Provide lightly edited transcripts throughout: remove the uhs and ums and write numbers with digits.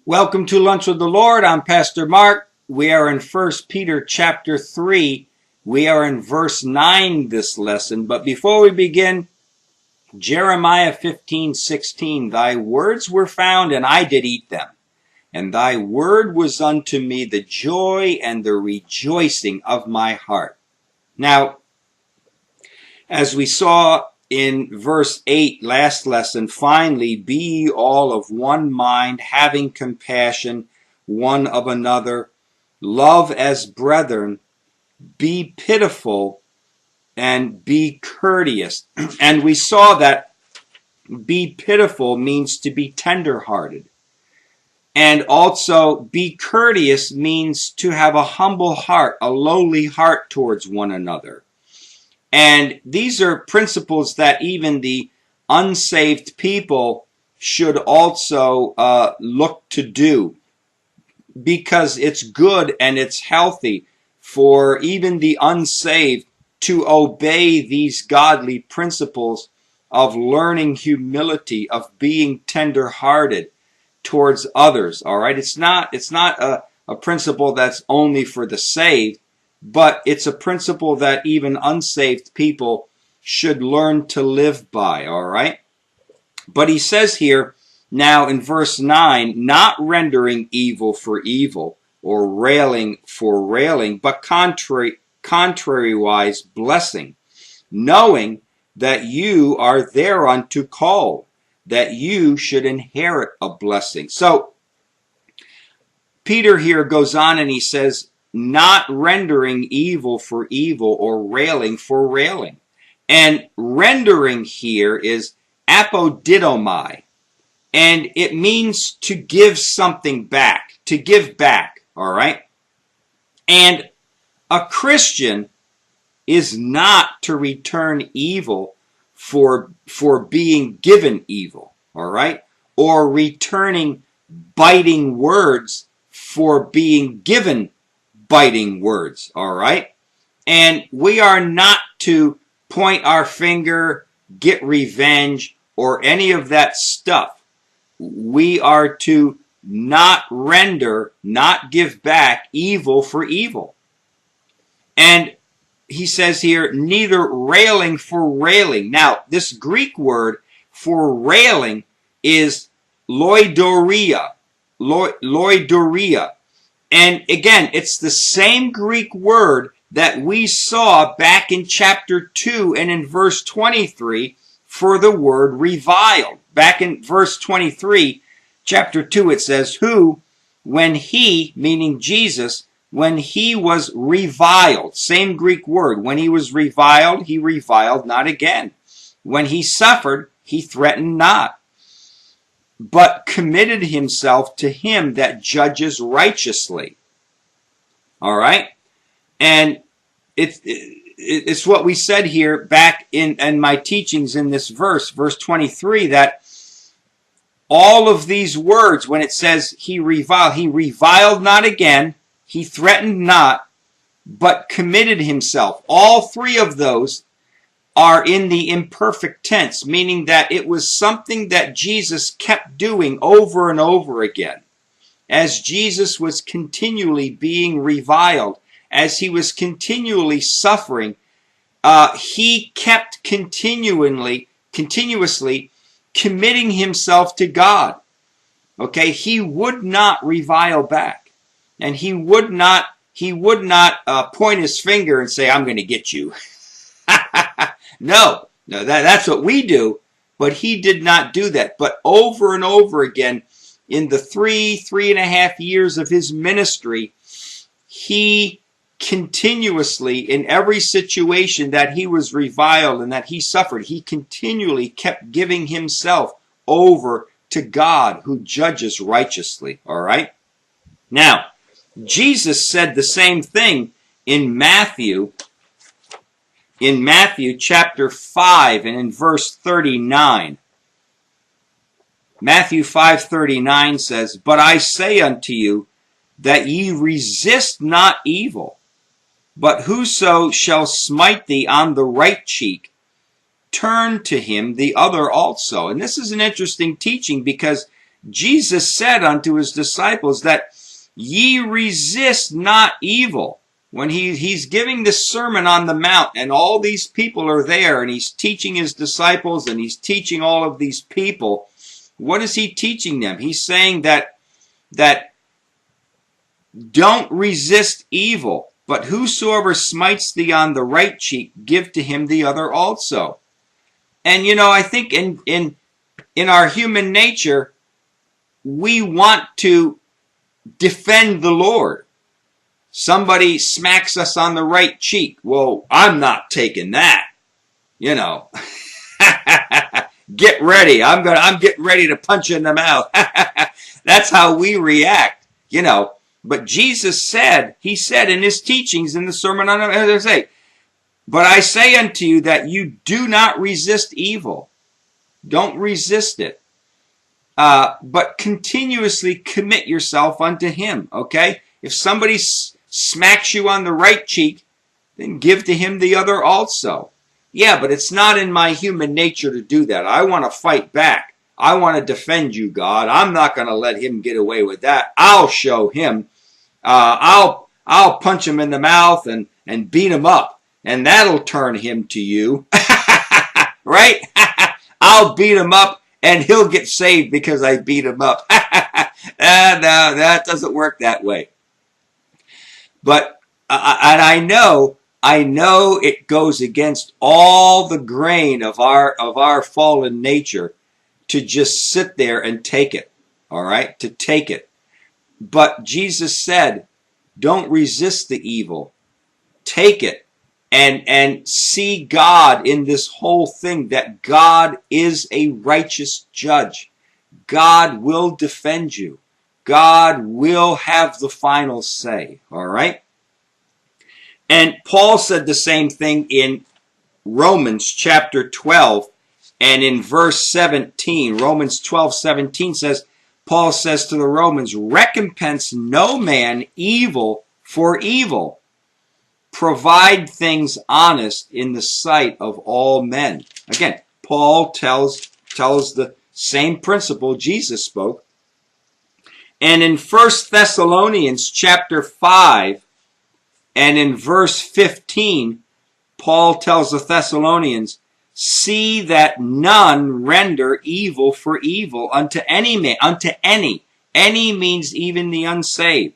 Welcome to Lunch with the Lord. I'm Pastor Mark. We are in 1 Peter chapter 3. We are in verse 9 this lesson. But before we begin, Jeremiah 15:16, Thy words were found, and I did eat them. And thy word was unto me the joy and the rejoicing of my heart. Now, as we saw in verse 8 last lesson, finally, be ye all of one mind, having compassion one of another, love as brethren, be pitiful, and be courteous. And we saw that be pitiful means to be tender-hearted. And also be courteous means to have a humble heart, a lowly heart towards one another. And these are principles that even the unsaved people should also look to do, because it's good and it's healthy for even the unsaved to obey these godly principles of learning humility, of being tender-hearted towards others. All right, it's not a principle that's only for the saved, but it's a principle that even unsaved people should learn to live by, all right? But he says here, now in verse 9, not rendering evil for evil or railing for railing, but contrariwise blessing, knowing that you are thereunto called, that you should inherit a blessing. So Peter here goes on and he says, not rendering evil for evil or railing for railing. And rendering here is apodidomai. And it means to give something back, to give back, all right? And a Christian is not to return evil for being given evil, all right? Or returning biting words for being given biting words, all right? And we are not to point our finger, get revenge, or any of that stuff. We are to not render, not give back evil for evil. And he says here, neither railing for railing. Now, this Greek word for railing is loidoria. Loidoria. And again, it's the same Greek word that we saw back in chapter 2 and in verse 23 for the word reviled. Back in verse 23, chapter 2, it says, who, when he, meaning Jesus, when he was reviled, same Greek word, when he was reviled, he reviled not again. When he suffered, he threatened not, but committed himself to him that judges righteously. All right? And it's what we said here back in my teachings in this verse 23, that all of these words, when it says he reviled not again, he threatened not, but committed himself. All three of those are in the imperfect tense, meaning that it was something that Jesus kept doing over and over again. As Jesus was continually being reviled, as he was continually suffering, he kept continuously committing himself to God. Okay, he would not revile back, and he would not point his finger and say, "I'm going to get you." No, that's what we do, but he did not do that. But over and over again, in the 3.5 years of his ministry, he continuously, in every situation that he was reviled and that he suffered, he continually kept giving himself over to God, who judges righteously. All right? Now, Jesus said the same thing in Matthew chapter 5 and in verse 39. Matthew 5:39 says, but I say unto you that ye resist not evil, but whoso shall smite thee on the right cheek, turn to him the other also. And this is an interesting teaching, because Jesus said unto his disciples that ye resist not evil. When he's giving this Sermon on the Mount and all these people are there and he's teaching his disciples and he's teaching all of these people, what is he teaching them? He's saying that don't resist evil, but whosoever smites thee on the right cheek, give to him the other also. And I think in our human nature, we want to defend the Lord. Somebody smacks us on the right cheek. Well, I'm not taking that. Get ready. I'm getting ready to punch you in the mouth. That's how we react, But Jesus said, he said in his teachings in the Sermon on the Mount, but I say unto you that you do not resist evil. Don't resist it. But continuously commit yourself unto him, okay? If somebody smacks you on the right cheek, then give to him the other also. Yeah, but it's not in my human nature to do that. I want to fight back. I want to defend you, God. I'm not going to let him get away with that. I'll show him. I'll punch him in the mouth and beat him up, and that'll turn him to you. Right? I'll beat him up, and he'll get saved because I beat him up. No, that doesn't work that way. But and I know it goes against all the grain of our fallen nature to just sit there and take it. All right, to take it. But Jesus said, "Don't resist the evil. Take it, and see God in this whole thing. That God is a righteous judge. God will defend you. God will have the final say." All right? And Paul said the same thing in Romans chapter 12 and in verse 17. Romans 12:17 says, Paul says to the Romans, "Recompense no man evil for evil. Provide things honest in the sight of all men." Again, Paul tells the same principle Jesus spoke. And in 1 Thessalonians chapter 5 and in verse 15, Paul tells the Thessalonians, "See that none render evil for evil unto any man," unto any. Any means even the unsaved.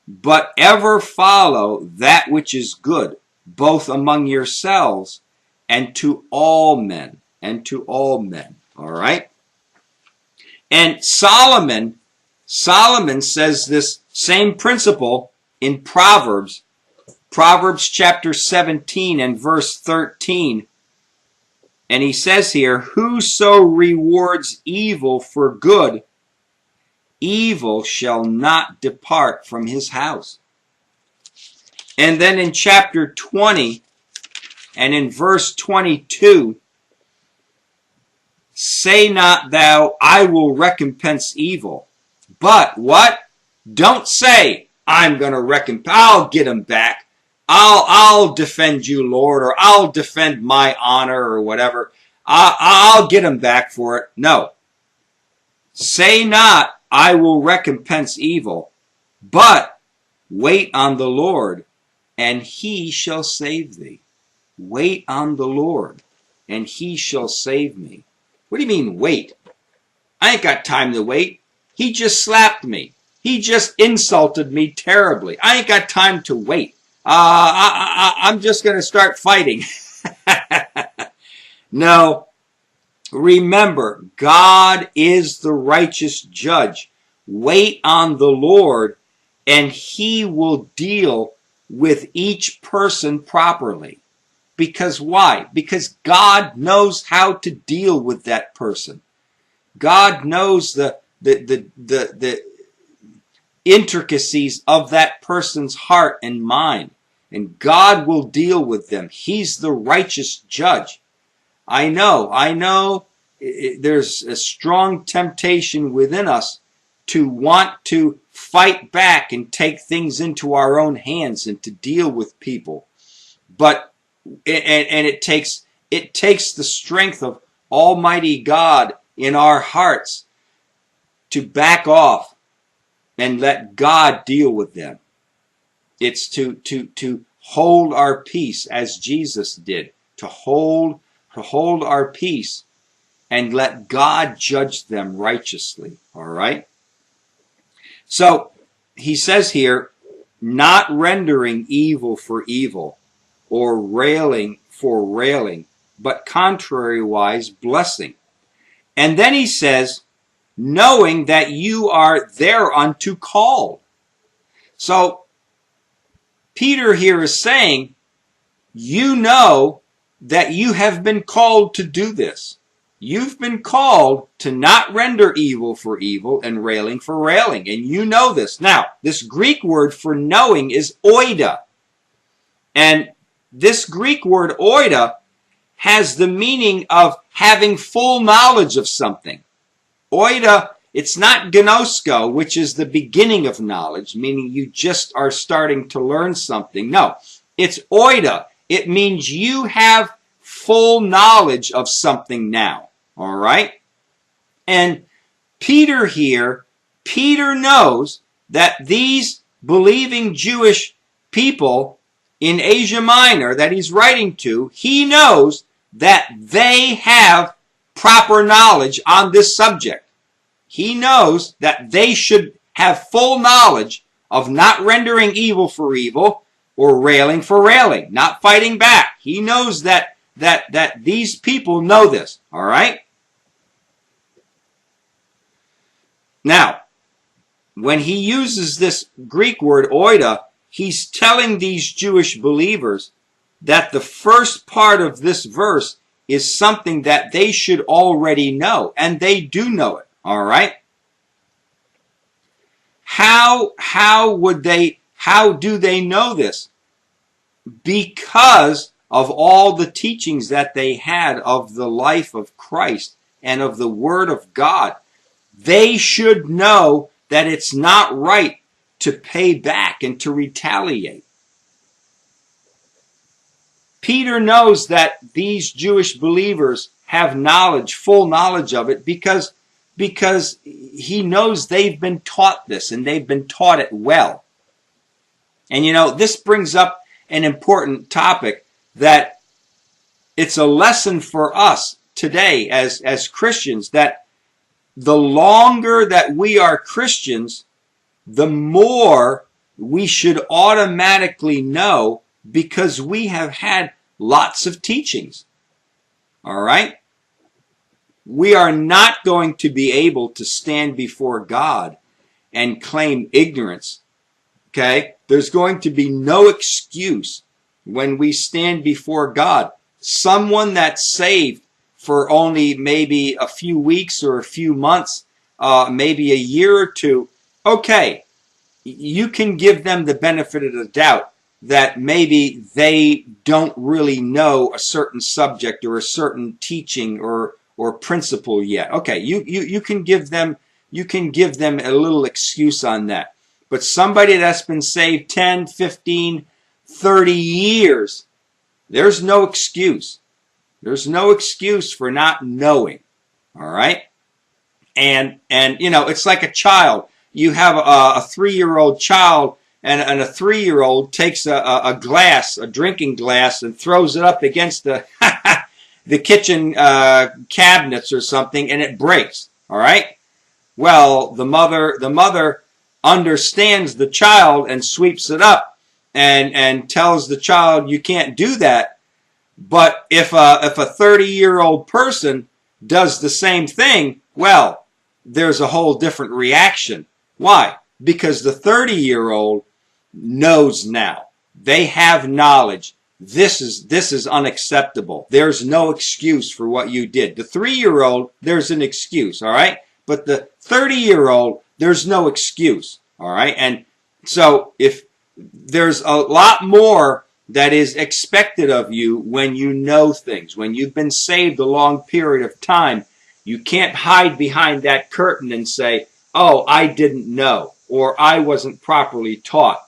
"But ever follow that which is good, both among yourselves and to all men." And to all men. All right? And Solomon says this same principle in Proverbs chapter 17 and verse 13. And he says here, "Whoso rewards evil for good, evil shall not depart from his house." And then in chapter 20 and in verse 22, "Say not thou, I will recompense evil." But what? Don't say, "I'm going to recompense. I'll get him back. I'll defend you, Lord," or "I'll defend my honor," or whatever. I'll get him back for it. No. Say not, "I will recompense evil," but wait on the Lord, and he shall save thee. Wait on the Lord, and he shall save me. What do you mean, wait? I ain't got time to wait. He just slapped me. He just insulted me terribly. I ain't got time to wait. I'm just going to start fighting. No. Remember, God is the righteous judge. Wait on the Lord, and he will deal with each person properly. Because why? Because God knows how to deal with that person. God knows the intricacies of that person's heart and mind. And God will deal with them. He's the righteous judge. I know there's a strong temptation within us to want to fight back and take things into our own hands and to deal with people. But it takes the strength of Almighty God in our hearts to back off and let God deal with them. It's to hold our peace as Jesus did, to hold our peace and let God judge them righteously. All right? So he says here, not rendering evil for evil or railing for railing, but contrariwise blessing. And then he says, knowing that you are thereunto called. So Peter here is saying, you know that you have been called to do this. You've been called to not render evil for evil and railing for railing. And you know this. Now, this Greek word for knowing is oida. And this Greek word oida has the meaning of having full knowledge of something. Oida, it's not gnosko, which is the beginning of knowledge, meaning you just are starting to learn something. No, it's oida. It means you have full knowledge of something now. All right? And Peter here, Peter knows that these believing Jewish people in Asia Minor that he's writing to, he knows that they have proper knowledge on this subject. He knows that they should have full knowledge of not rendering evil for evil or railing for railing, not fighting back. He knows that these people know this, all right? Now, when he uses this Greek word oida, he's telling these Jewish believers that the first part of this verse is something that they should already know, and they do know it, all right? How do they know this? Because of all the teachings that they had of the life of Christ and of the Word of God. They should know that it's not right to pay back and to retaliate. Peter knows that these Jewish believers have knowledge, full knowledge of it, because he knows they've been taught this and they've been taught it well. And you know, this brings up an important topic that it's a lesson for us today as Christians, that the longer that we are Christians, the more we should automatically know, because we have had lots of teachings. All right? We are not going to be able to stand before God and claim ignorance. Okay? There's going to be no excuse when we stand before God. Someone that's saved for only maybe a few weeks or a few months, maybe a year or two, okay, you can give them the benefit of the doubt that maybe they don't really know a certain subject or a certain teaching or principle yet. Okay, you can give them a little excuse on that. But somebody that's been saved 10, 15, 30 years, there's no excuse. There's no excuse for not knowing. All right? And you know, it's like a child. You have a 3-year-old child, and a 3-year-old takes a glass, a drinking glass, and throws it up against the the kitchen cabinets or something, and it breaks. All right? Well, the mother understands the child and sweeps it up and tells the child, you can't do that. But if a 30-year-old person does the same thing, well, there's a whole different reaction. Why? Because the 30-year-old knows now. They have knowledge. This is unacceptable. There's no excuse for what you did. The 3-year-old, there's an excuse, all right? But the 30-year-old, there's no excuse, all right? And so if there's a lot more that is expected of you when you know things, when you've been saved a long period of time, you can't hide behind that curtain and say, oh, I didn't know, or I wasn't properly taught,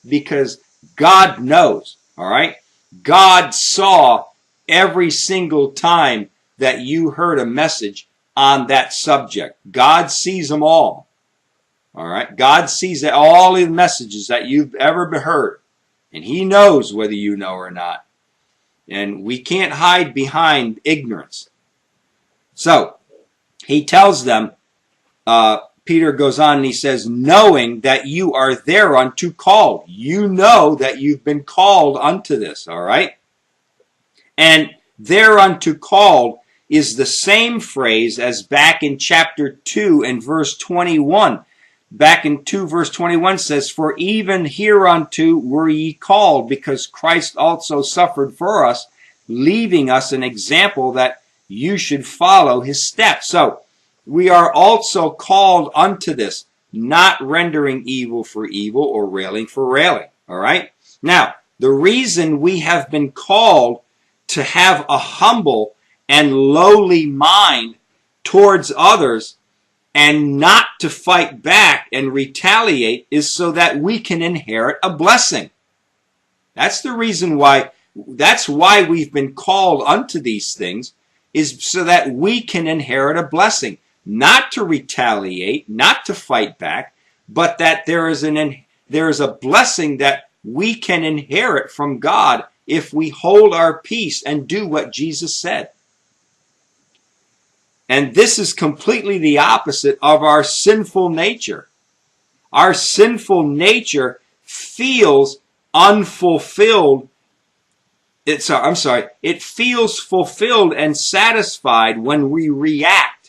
because God knows, all right? God saw every single time that you heard a message on that subject. God sees them all. All right? God sees all the messages that you've ever heard. And he knows whether you know or not. And we can't hide behind ignorance. So, he tells them, Peter goes on and he says, knowing that you are thereunto called. You know that you've been called unto this, all right? And thereunto called is the same phrase as back in chapter 2 and verse 21. Back in 2 verse 21 says, for even hereunto were ye called, because Christ also suffered for us, leaving us an example that you should follow his steps. So, we are also called unto this, not rendering evil for evil or railing for railing. All right? Now, the reason we have been called to have a humble and lowly mind towards others and not to fight back and retaliate is so that we can inherit a blessing. That's the reason why, that's why we've been called unto these things, is so that we can inherit a blessing. Not to retaliate, not to fight back, but that there is a blessing that we can inherit from God if we hold our peace and do what Jesus said. And this is completely the opposite of our sinful nature. Our sinful nature feels unfulfilled. It feels fulfilled and satisfied when we react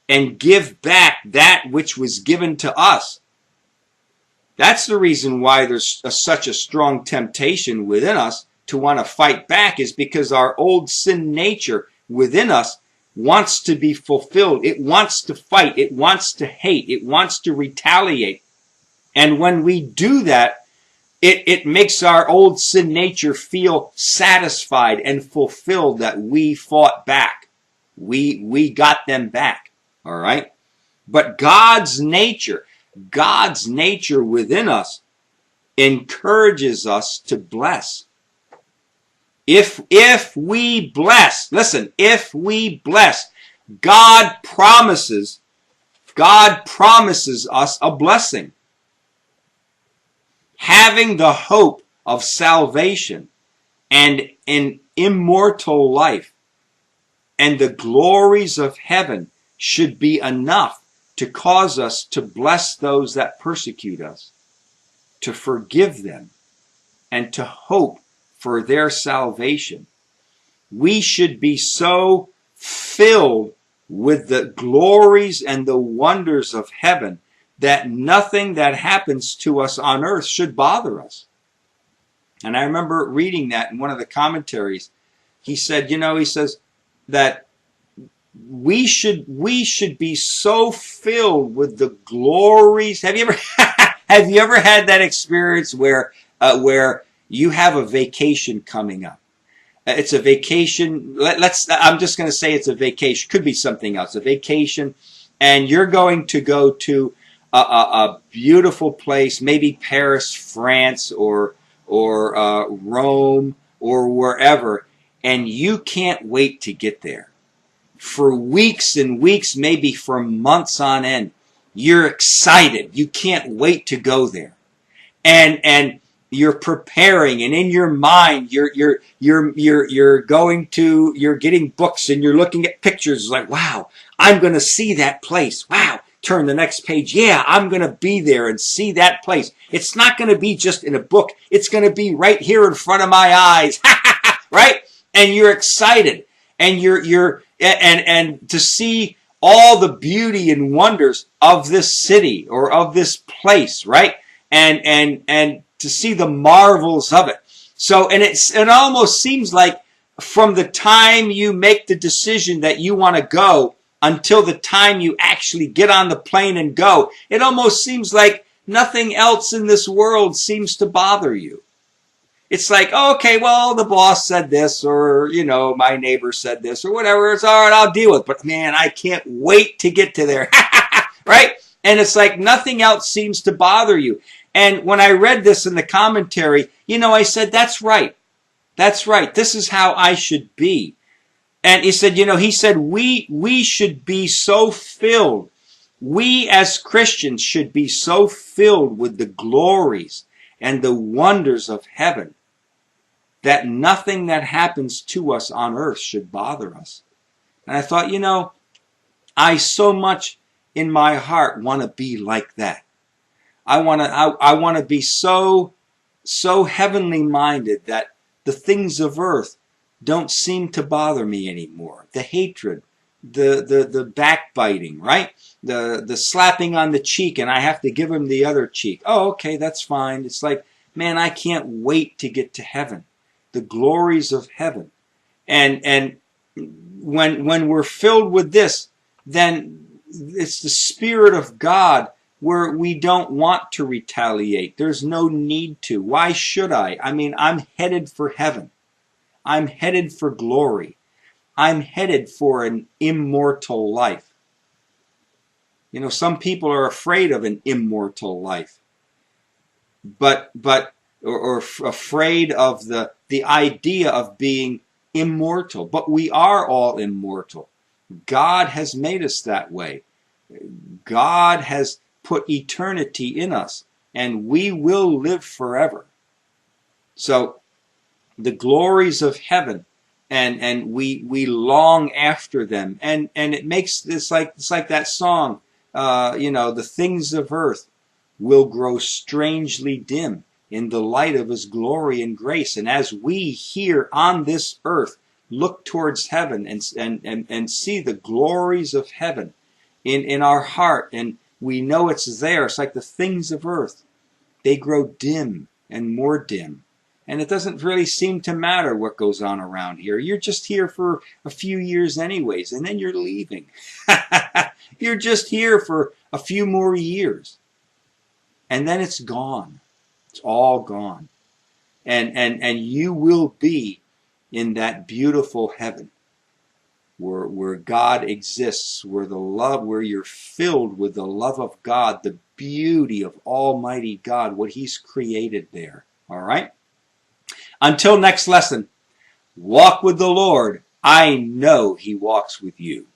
and give back that which was given to us. That's the reason why there's such a strong temptation within us to want to fight back, is because our old sin nature within us wants to be fulfilled. It wants to fight. It wants to hate. It wants to retaliate. And when we do that, it makes our old sin nature feel satisfied and fulfilled that we fought back. We got them back. All right? But God's nature within us encourages us to bless. If we bless, listen, if we bless, God promises us a blessing. Having the hope of salvation and an immortal life and the glories of heaven should be enough to cause us to bless those that persecute us, to forgive them, and to hope for their salvation. We should be so filled with the glories and the wonders of heaven that nothing that happens to us on earth should bother us. And I remember reading that in one of the commentaries. He said, he says that we should be so filled with the glories. Have you ever had that experience where you have a vacation coming up? It's a vacation. I'm just going to say it's a vacation. Could be something else. A vacation, and you're going to go to a beautiful place, maybe Paris, France, or Rome, or wherever, and you can't wait to get there. For weeks and weeks, maybe for months on end, you're excited. You can't wait to go there, and you're preparing, and in your mind, you're getting books, and you're looking at pictures. It's like, wow, I'm going to see that place. Wow. Turn the next page. Yeah, I'm going to be there and see that place. It's not going to be just in a book. It's going to be right here in front of my eyes. Right? And you're excited. And and to see all the beauty and wonders of this city or of this place, right? And to see the marvels of it. So, and it almost seems like from the time you make the decision that you want to go until the time you actually get on the plane and go, it almost seems like nothing else in this world seems to bother you. It's like, oh, okay, well, the boss said this, or, my neighbor said this, or whatever. It's all right, I'll deal with it. But man, I can't wait to get to there. Right? And it's like nothing else seems to bother you. And when I read this in the commentary, I said, that's right. That's right. This is how I should be. And he said, we should be so filled. We as Christians should be so filled with the glories and the wonders of heaven that nothing that happens to us on earth should bother us. And I thought, I so much in my heart want to be like that. I want to be so heavenly minded that the things of earth don't seem to bother me anymore. The hatred, the backbiting, right? The slapping on the cheek and I have to give him the other cheek. Oh, okay, that's fine. It's like, man, I can't wait to get to heaven. The glories of heaven. And when we're filled with this, then it's the Spirit of God where we don't want to retaliate. There's no need to. Why should I? I mean, I'm headed for heaven. I'm headed for glory. I'm headed for an immortal life. Some people are afraid of an immortal life, or afraid of the idea of being immortal. But we are all immortal. God has made us that way. God has put eternity in us, and we will live forever. So the glories of heaven, and we long after them, and it makes it's like that song, the things of earth will grow strangely dim in the light of his glory and grace. And as we here on this earth look towards heaven and see the glories of heaven in our heart, and we know it's there. It's like the things of earth. They grow dim and more dim. And it doesn't really seem to matter what goes on around here. You're just here for a few years anyways, and then you're leaving. You're just here for a few more years. And then it's gone. It's all gone. And you will be in that beautiful heaven where God exists, where you're filled with the love of God, the beauty of Almighty God, what He's created there. All right? Until next lesson, walk with the Lord. I know He walks with you.